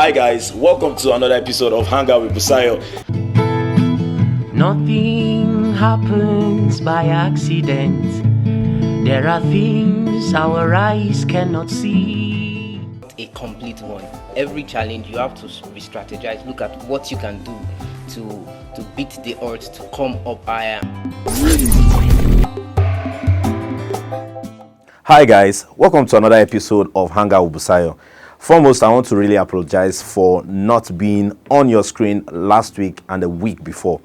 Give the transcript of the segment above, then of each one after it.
Hi guys, welcome to another episode of Hangout with Busayo. Nothing happens by accident. There are things our eyes cannot see. A complete one. Every challenge you have to re-strategize. Look at what you can do to beat the odds, to come up higher. Hi guys, welcome to another episode of Hangout with Busayo. Foremost, I want to really apologize for not being on your screen last week and the week before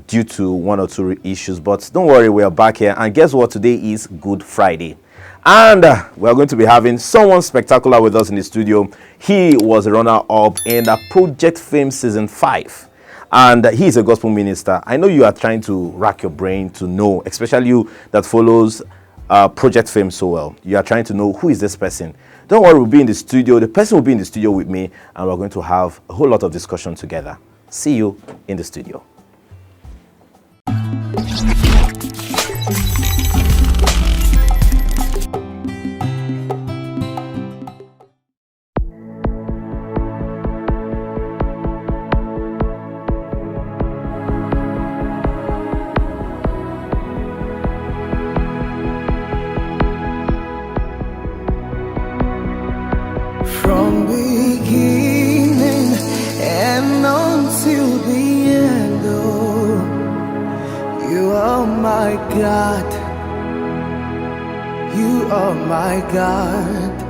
due to one or two issues. But don't worry, we are back here. And guess what? Today is Good Friday. And we are going to be having someone spectacular with us in the studio. He was a runner-up in the Project Fame Season 5. And he is a gospel minister. I know you are trying to rack your brain to know, especially you that follows Project Fame so well. You are trying to know, who is this person? Don't worry, we'll be in the studio. The person will be in the studio with me, and we're going to have a whole lot of discussion together. See you in the studio. From beginning and until the end, oh, you are my God. You are my God.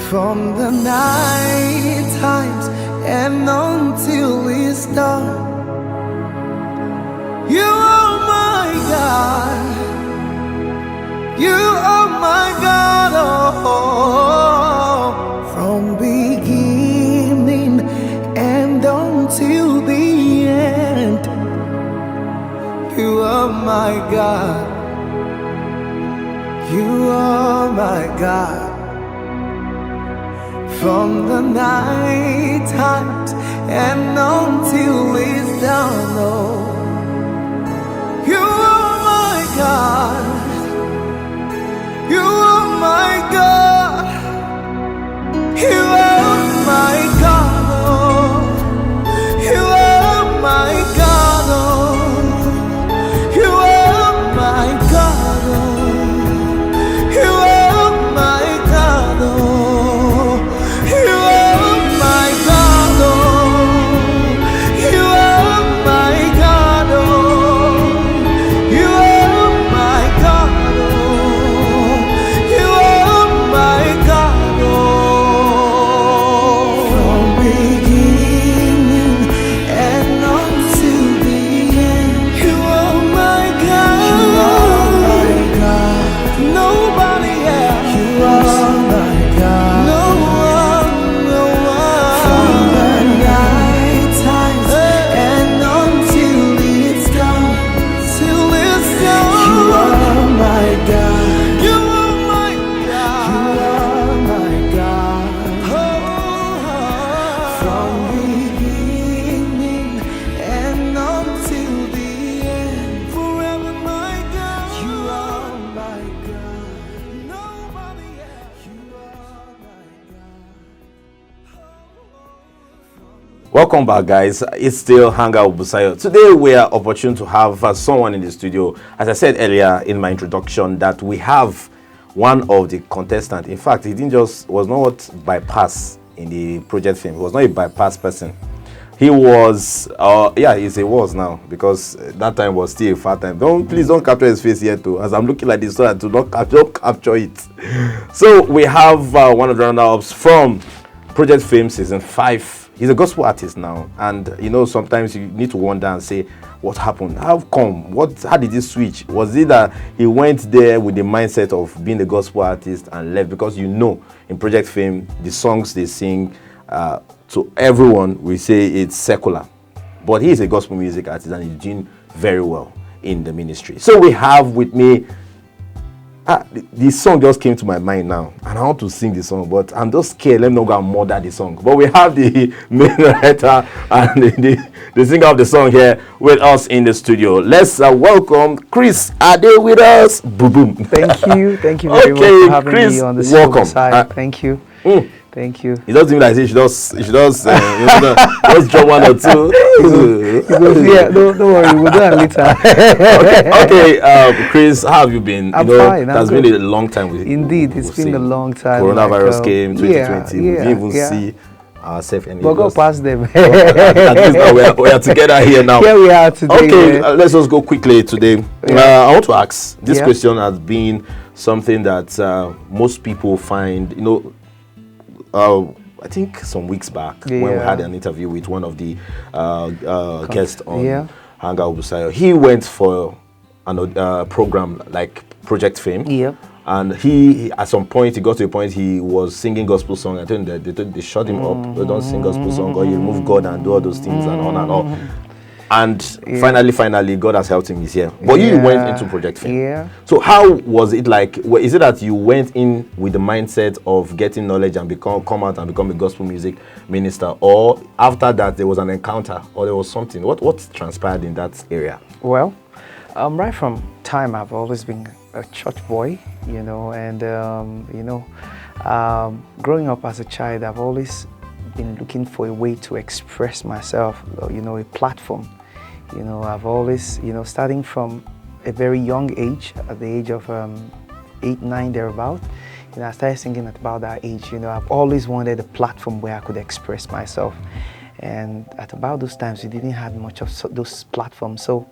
From the night times and until it's dawn, you are my God. You are my God, oh, from beginning and until the end. You are my God. You are my God. From the night times and until it's done, oh, you are my God. You are my God. You are my God. Oh. You are my God. Oh. You are my God. Oh. You are my God. Oh. You are my God. Oh. You are my God. Oh. You are my God. Welcome back, guys. It's still Hangout with Busayo. Today we are opportune to have someone in the studio. As I said earlier in my introduction, that we have one of the contestants. In fact, he was not bypass in the Project Fame. He was not a bypass person. He was, he was now, because that time was still a far time. Please don't capture his face yet too, as I'm looking like this so that don't capture it. So we have one of the runner-ups from Project Fame Season 5. He's a gospel artist now, and you know, sometimes you need to wonder and say, what happened? How come? How did he switch? Was it that he went there with the mindset of being a gospel artist and left? Because you know, in Project Fame, the songs they sing to everyone, we say it's secular, but he is a gospel music artist and he's doing very well in the ministry. So we have with me the song just came to my mind now, and I want to sing the song, but I'm just scared. Let me not go and murder the song. But we have the main writer and the singer of the song here with us in the studio. Let's welcome Chris Ade with us. Boom, boom. Thank you very much for having Chris, me on the welcome. side. Thank you. Thank you. It doesn't mean like you should just drop one or two. Yeah, don't worry, we'll do that later. Okay, Chris, how have you been? I'm fine. It has been a long time. Indeed, it's been a long time. Coronavirus came 2020. Yeah, we didn't even see ourselves anymore. But go past them. At least now we are together here now. Here we are today. Okay, let's just go quickly today. I want to ask, this question has been something that most people find, I think some weeks back when we had an interview with one of the guests on Hangout Busayo. He went for a program like Project Fame. Yeah. And he, at some point, he got to a point he was singing gospel song. I think they shut him up. They don't sing gospel song, or you remove God and do all those things and on and on. And finally, God has helped him. He's here. But you went into Project Fame. Yeah. So how was it like? Is it that you went in with the mindset of getting knowledge and come out and become a gospel music minister, or after that there was an encounter, or there was something? What transpired in that area? Well, right from time I've always been a church boy, and growing up as a child, I've always been looking for a way to express myself, a platform. I've always, starting from a very young age, at the age of 8, 9, thereabout, I started singing at about that age. I've always wanted a platform where I could express myself. And at about those times, we didn't have much of those platforms. So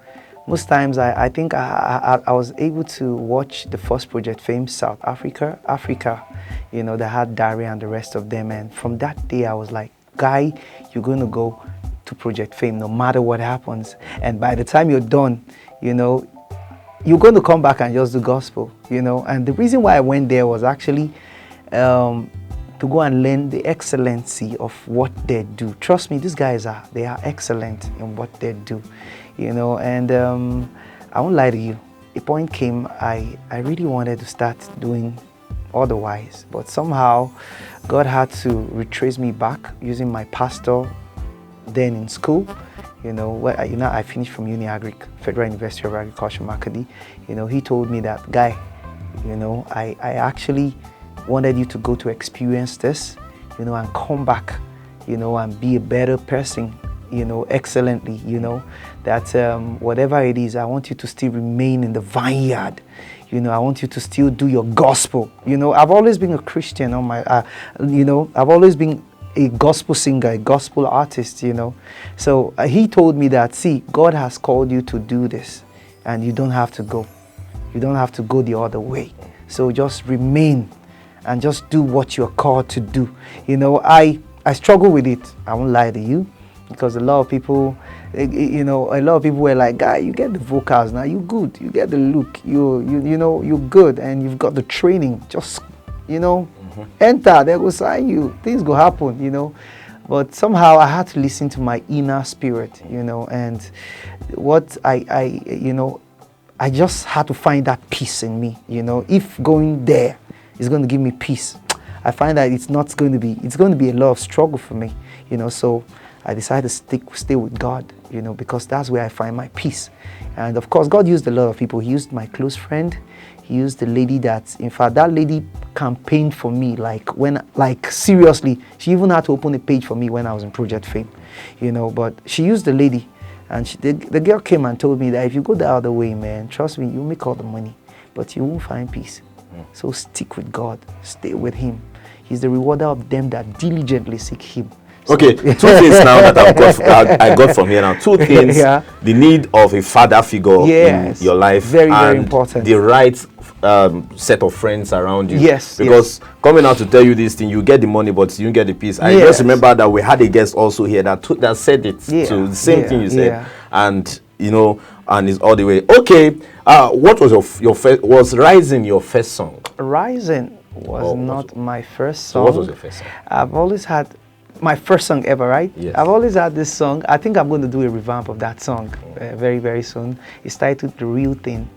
most times, I think I was able to watch the first Project Fame South Africa, that had Dari and the rest of them. And from that day, I was like, Guy, you're going to go to Project Fame no matter what happens. And by the time you're done, you're going to come back and just do gospel, And the reason why I went there was actually to go and learn the excellency of what they do. Trust me, these guys are excellent in what they do. And I won't lie to you, a point came, I really wanted to start doing otherwise, but somehow God had to retrace me back using my pastor then in school, where I finished from Federal University of Agriculture, Makadi. He told me that, Guy, I actually wanted you to go to experience this, and come back, and be a better person, excellently, that whatever it is, I want you to still remain in the vineyard. I want you to still do your gospel. I've always been a Christian on my, I've always been a gospel singer, a gospel artist, So he told me that, see, God has called you to do this, and you don't have to go. You don't have to go the other way. So just remain and just do what you're called to do. I struggle with it. I won't lie to you. Because a lot of people, were like, Guy, you get the vocals now, you good, you get the look, you're good, and you've got the training. Just, enter, they will sign you, things go happen, But somehow I had to listen to my inner spirit, and what I just had to find that peace in me, If going there is going to give me peace, I find that it's going to be a lot of struggle for me, So I decided to stay with God, because that's where I find my peace. And of course, God used a lot of people. He used my close friend. He used the lady that lady campaigned for me, seriously. She even had to open a page for me when I was in Project Fame, but she used the lady. And the girl came and told me that if you go the other way, man, trust me, you'll make all the money, but you won't find peace. So stick with God. Stay with Him. He's the rewarder of them that diligently seek Him. Okay, 2 things now that I got from here now. 2 things: the need of a father figure in your life, very important. The right set of friends around you. Yes, because coming out to tell you this thing, you get the money, but you don't get the peace. I just remember that we had a guest also here that said it to the same thing you said, and and it's all the way. Okay, what was your first? Was Rising your first song? Rising was not my first song. So what was your first song? I've always had my first song ever, right? Yes. I've always had this song. I think I'm going to do a revamp of that song very, very soon. It's titled The Real Thing.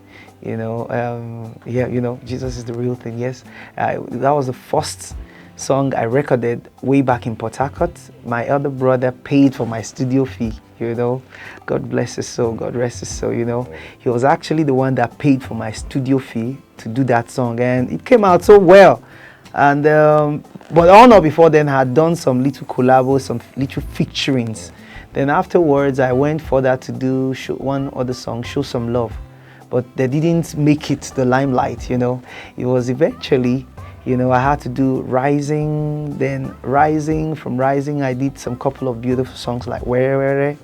Jesus is the real thing, yes. That was the first song I recorded way back in Port Harcourt. My elder brother paid for my studio fee, God bless his soul, God rest his soul, He was actually the one that paid for my studio fee to do that song, and it came out so well. And but on or before then, I had done some little collabos, some little featurings. Then afterwards, I went further to do one other song, Show Some Love. But they didn't make it the limelight, you know. It was eventually, you know, I had to do Rising. Then from Rising, I did some couple of beautiful songs like Where.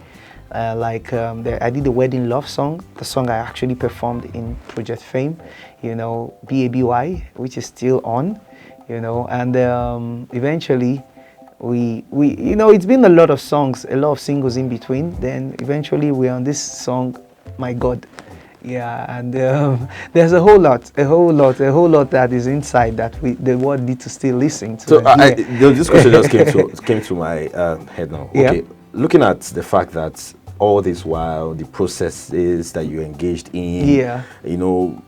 I did the Wedding Love song, the song I actually performed in Project Fame, you know, BABY, which is still on, you know. And eventually, we you know, it's been a lot of songs, a lot of singles in between. Then eventually we're on this song, My God. Yeah, and there's a whole lot that is inside that the world need to still listen to. So this question just came to my head now. Yeah. Okay, looking at the fact that all this while the processes that you engaged in, you know,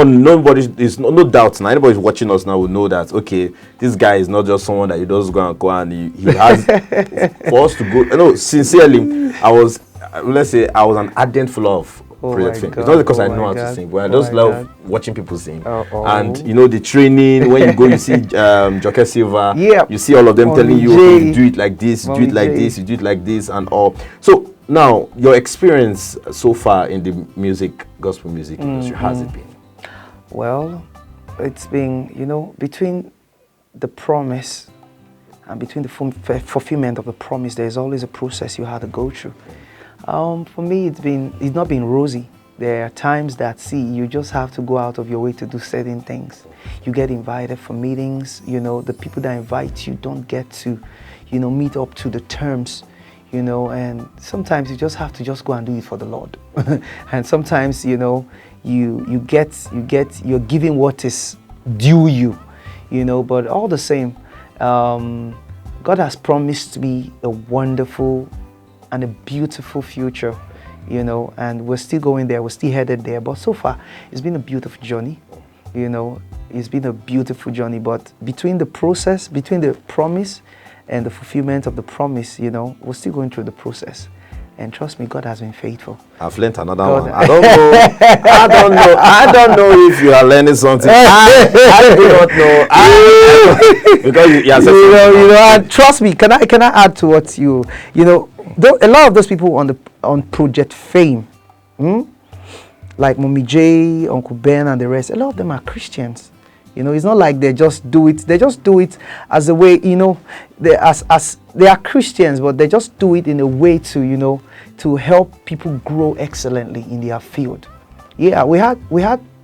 nobody is no doubt now. Anybody watching us now will know that okay, this guy is not just someone that you just go and he has for us to go. No, sincerely, I was an ardent follower of Project Fame. It's not because I know how to sing, but I just love watching people sing. And you know the training, when you go, you see Joke Silva, you see all of them telling you, okay, you do it like this, you do it like this, you do it like this, and all. So now your experience so far in the gospel music industry, how has it been? Well, it's been, you know, between the promise and between the fulfillment of the promise, there's always a process you have to go through. For me, it's not been rosy. There are times that, you just have to go out of your way to do certain things. You get invited for meetings, you know, the people that invite you don't get to, you know, meet up to the terms, you know, and sometimes you just have to just go and do it for the Lord. And sometimes, you know, you're giving what is due you know, but all the same, God has promised me a wonderful and a beautiful future, you know, and we're still going there, we're still headed there. But so far, it's been a beautiful journey, you know, it's been a beautiful journey. But between the process, between the promise and the fulfillment of the promise, you know, we're still going through the process. And trust me, God has been faithful. I've learned another one. I don't know if you are learning something. I do not know. Because you know, and trust me, can I add to what you know, a lot of those people on Project Fame, like Mommy J, Uncle Ben, and the rest, a lot of them are Christians. You know, it's not like they just do it. They just do it as a way, you know, they are Christians, but they just do it in a way to, you know, to help people grow excellently in their field. Yeah, we had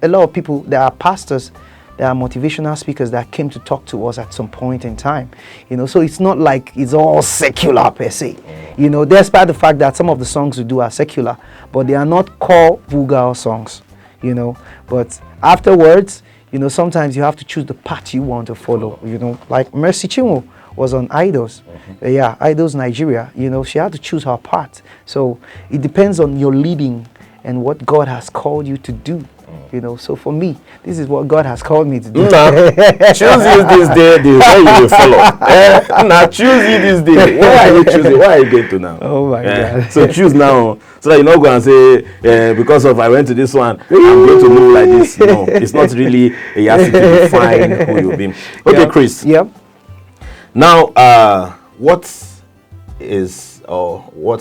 a lot of people that are pastors, that are motivational speakers that came to talk to us at some point in time. You know, so it's not like it's all secular per se. You know, despite the fact that some of the songs we do are secular, but they are not called vulgar songs. You know, but afterwards, you know, sometimes you have to choose the path you want to follow, you know, like Mercy Chinwo was on Idols. Idols Nigeria, you know, she had to choose her path. So it depends on your leading and what God has called you to do, you know. So for me, this is what God has called me to do. Choose you this day, the way you will follow. Now choose you this day. Why are you choosing? Why are you going to now? Oh my God. So choose now, so that you're not going to say, because of I went to this one, I'm going to move like this. No, it's not really a yardstick to define who you've been. Okay, Chris. Yep. Now, what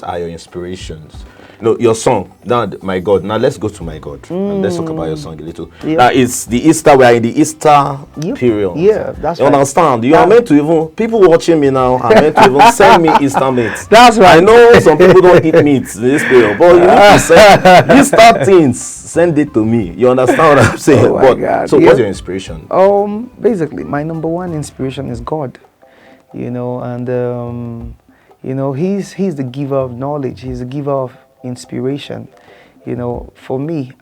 are your inspirations? No, your song. Now, My God. Now let's go to My God. And let's talk about your song a little. Yep. Now it's the Easter. We are in the Easter period. Yeah, that's you right. Understand? You are meant to even people watching me now are meant to even send me Easter meat. That's right. I know some people don't eat meat in this period, but you need to send Easter things. Send it to me. You understand what I'm saying? Oh my God. So what's your inspiration? Basically, my number one inspiration is God. You know, and you know, he's the giver of knowledge. He's the giver of inspiration. You know, for me,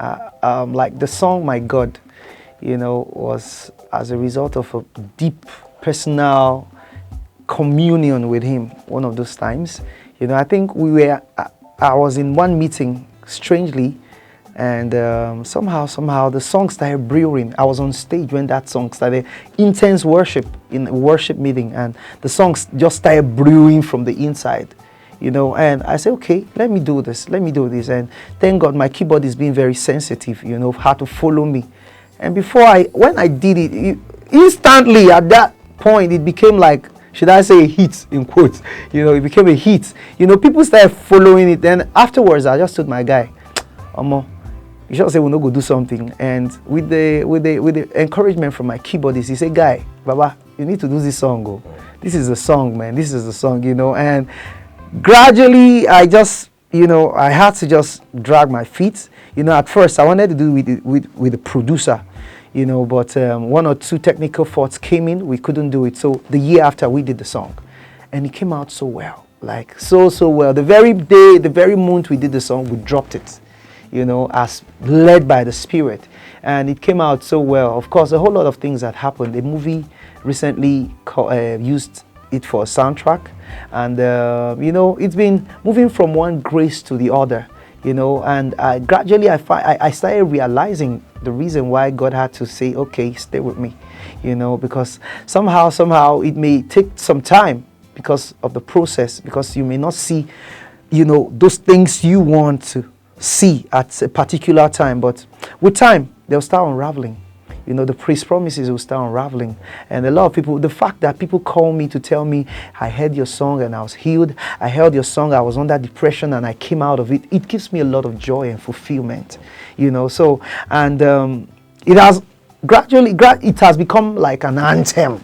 like the song My God, you know, was as a result of a deep personal communion with him one of those times. You know, I think I was in one meeting strangely, and somehow the song started brewing. I was on stage when that song started, intense worship in a worship meeting, and the songs just started brewing from the inside. You know, and I said, okay, let me do this. And thank God my keyboard is being very sensitive, you know, how to follow me. And when I did it, instantly at that point, it became like, should I say a hit, in quotes, it became a hit. People started following it. Then afterwards, I just told my guy, Omo, you should say we're not going to do something. And with the encouragement from my keyboardist, he said, guy, Baba, you need to do this song. Go. This is the song, man. This is the song, And gradually, I just, I had to just drag my feet. At first, I wanted to do with the producer, but one or two technical faults came in. We couldn't do it. So the year after, we did the song. And it came out so well. Like, so well. The very day, the very month we did the song, we dropped it. As led by the Spirit. And it came out so well. Of course, a whole lot of things that happened. The movie recently used it for a soundtrack. And, it's been moving from one grace to the other, And gradually I started realizing the reason why God had to say, okay, stay with me, because somehow it may take some time because of the process, because you may not see, those things you want to see at a particular time, but with time they'll start unraveling. The promises will start unraveling. And a lot of people, the fact that people call me to tell me, I heard your song and I was healed, I heard your song, I was under depression and I came out of it, it gives me a lot of joy and fulfillment. So, and it has gradually it has become like an anthem,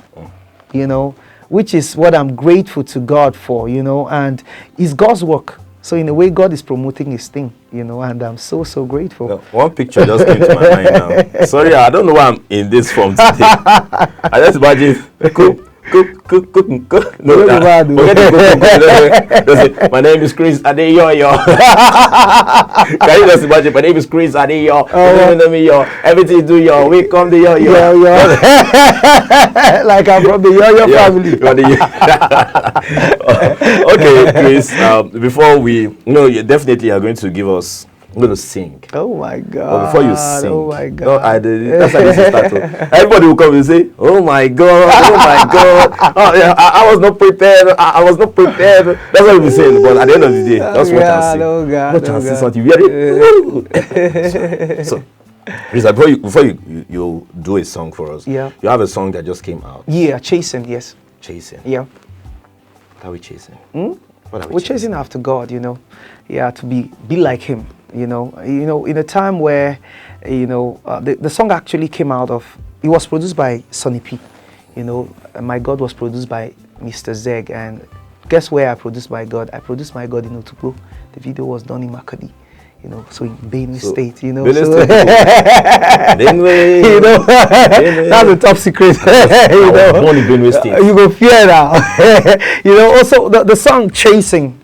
which is what I'm grateful to God for, and it's God's work. So in a way, God is promoting his thing, and I'm so grateful. Well, one picture just came to my mind now. Sorry, I don't know why I'm in this form today. I just imagine, cook. No, my name is Chris Ade. Can you just imagine? My name is Chris Ade. Everything do yo. We come the yo. Like I'm from the yo family. Okay, Chris. Before we, you definitely are going to give us. I'm going to sing. Oh my God. But before you sing. Oh my God. No, that's how you start. Everybody will come and say, oh my God. Oh my God. Oh, yeah, I was not prepared. I was not prepared. That's what we'll be saying. But at the end of the day, that's what I sing. Oh God. What chance is something? So, Chris, before you do a song for us, yeah. You have a song that just came out. Yeah, Chasing, yes. Chasing. Yeah. What are we chasing? We're chasing after God, Yeah, to be like him. In a time where, the song actually came out of, it was produced by S3EP5. My God was produced by Mr. Zeg. And guess where I produced my God? I produced my God in Otukpo. The video was done in Makadi. So in Benue State, Benue so State. That's a top secret. Born in Benue State. You go fear now. Also the song Chasing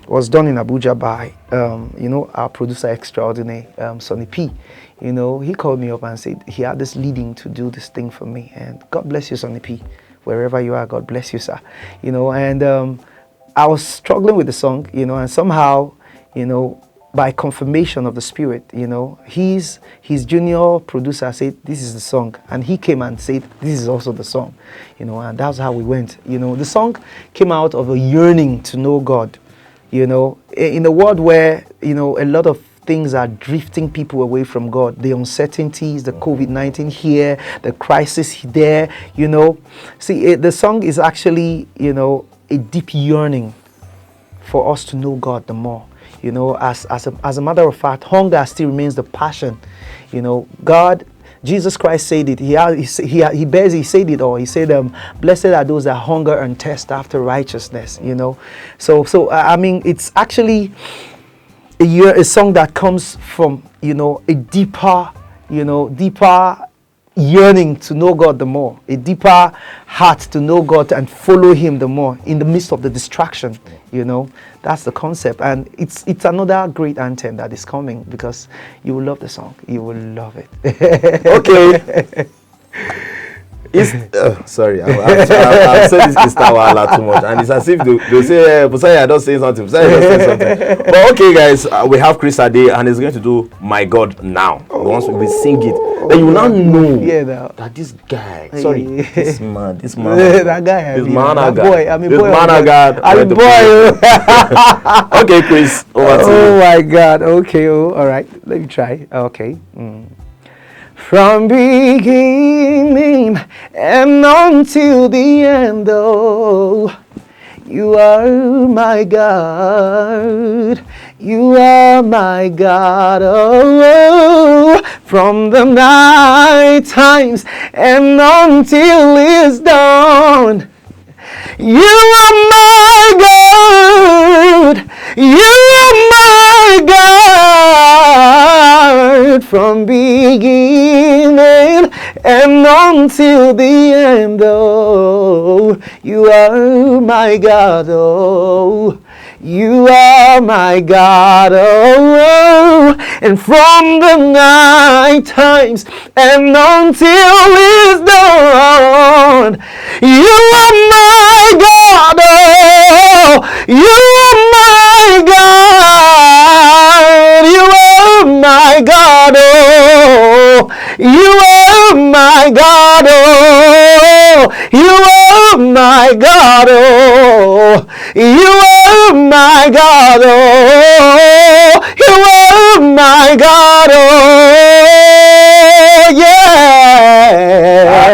was done in Abuja by, our producer extraordinaire, S3EP5. He called me up and said he had this leading to do this thing for me. And God bless you, S3EP5. Wherever you are, God bless you, sir. And I was struggling with the song, and somehow, by confirmation of the Spirit, his junior producer said, this is the song. And he came and said, this is also the song. And that's how we went. The song came out of a yearning to know God. In a world where, a lot of things are drifting people away from God, the uncertainties, the COVID-19 here, the crisis there, See, the song is actually, a deep yearning for us to know God the more. As a matter of fact, hunger still remains the passion. God, Jesus Christ said it. He said it all. He said, blessed are those that hunger and thirst after righteousness, So I mean, it's actually a song that comes from, a deeper yearning to know God the more, a deeper heart to know God and follow him the more in the midst of the distraction. That's the concept. And it's another great anthem that is coming, because you will love the song. You will love it. Okay. Sorry, I've said this Istawala too much, and it's as if they say, Busayo, don't say something. Busayo, don't say something. But okay, guys, we have Chris Ade, and he's going to do My God Now. Once we sing it, then you will now know that this guy, this man, that guy, this man, that boy, I'm a boy. I'm a boy. Okay, Chris, over to you. Oh my God. Okay. All right. Let me try. Okay. from beginning and until the end. Oh, you are my God. You are my God. Oh, from the night times and until it's dawn. You are my God. You are my God. From beginning and until the end. Oh, you are my God. Oh, you are my God. Oh, and from the night times and until it's dawn. You are my God. Oh, you are my God. You are my God. Oh, you are my God. Oh, you are my God. Oh, you are my God. Oh, you are my God. Oh, yeah.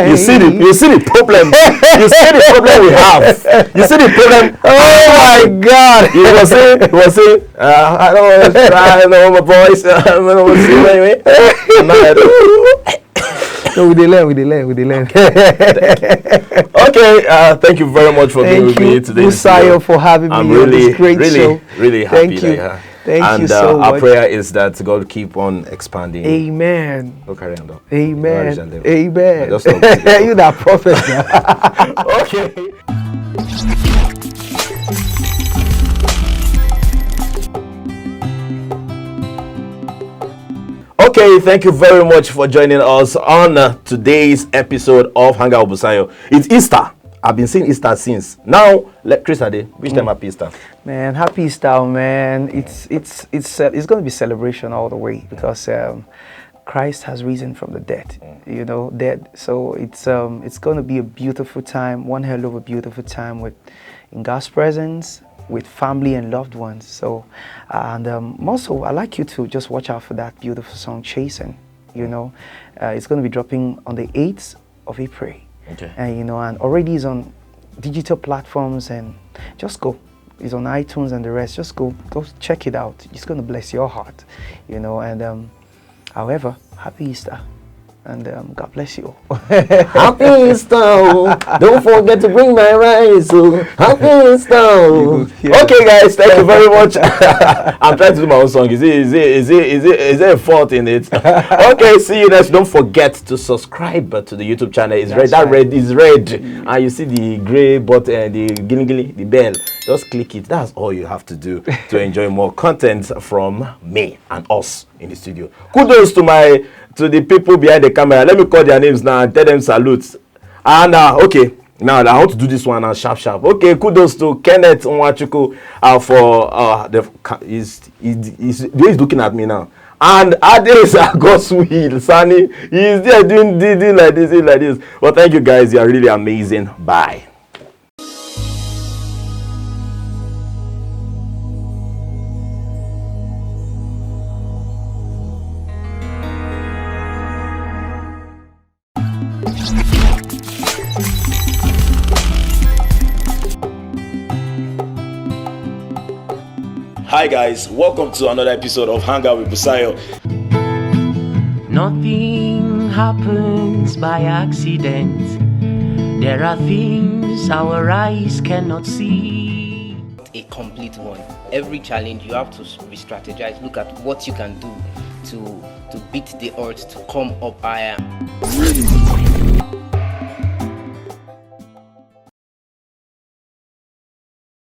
You see the problem. You see the problem we have. You see the problem. Oh my God. He was saying, I don't want to try, I know my voice. I don't want to sing anyway. I'm not like, no, we did learn. Okay, thank you very much for being with me today. Busayo, for having me I'm on this great show. really happy. Thank you. Thank and you so much. our prayer is that God keep on expanding. Amen. Go carry on though. Amen. Amen. Amen. Just stop it. You that prophet now. Okay. Okay, thank you very much for joining us on today's episode of Hangout with Busayo. It's Easter. I've been seeing Easter since. Now, Chris Ade, which time happy Easter? Man, happy Easter, man. It's going to be celebration all the way because Christ has risen from the dead. You know, dead. So it's going to be a beautiful time, one hell of a beautiful time in God's presence, with family and loved ones. So, and also, I'd like you to just watch out for that beautiful song, Chasing. You know, it's going to be dropping on the 8th of April. Okay. And you know, and already is on digital platforms, and just go. It's on iTunes and the rest. Just go check it out. It's going to bless your heart, you know. And however, happy Easter. And God bless you. Happy Easter. Don't forget to bring my rice. Happy Easter. Okay, guys, thank you very much. I'm trying to do my own song. Is there a fault in it? Okay, see you next. Don't forget to subscribe to the YouTube channel. It's red. That red is red. And you see the gray button, the gilly, the bell. Just click it. That's all you have to do to enjoy more content from me and us in the studio. Kudos to the people behind the camera. Let me call their names now and tell them salutes. And okay, now I want to do this one now sharp. Okay, kudos to Kenneth Nwachuku for he's looking at me now. And Ade is God's will. Sunny, he's there doing like this. Well, thank you guys. You are really amazing. Bye. Hi guys, welcome to another episode of Hangout with Busayo. Nothing happens by accident. There are things our eyes cannot see. A complete one. Every challenge you have to re-strategize. Look at what you can do to beat the odds, to come up higher.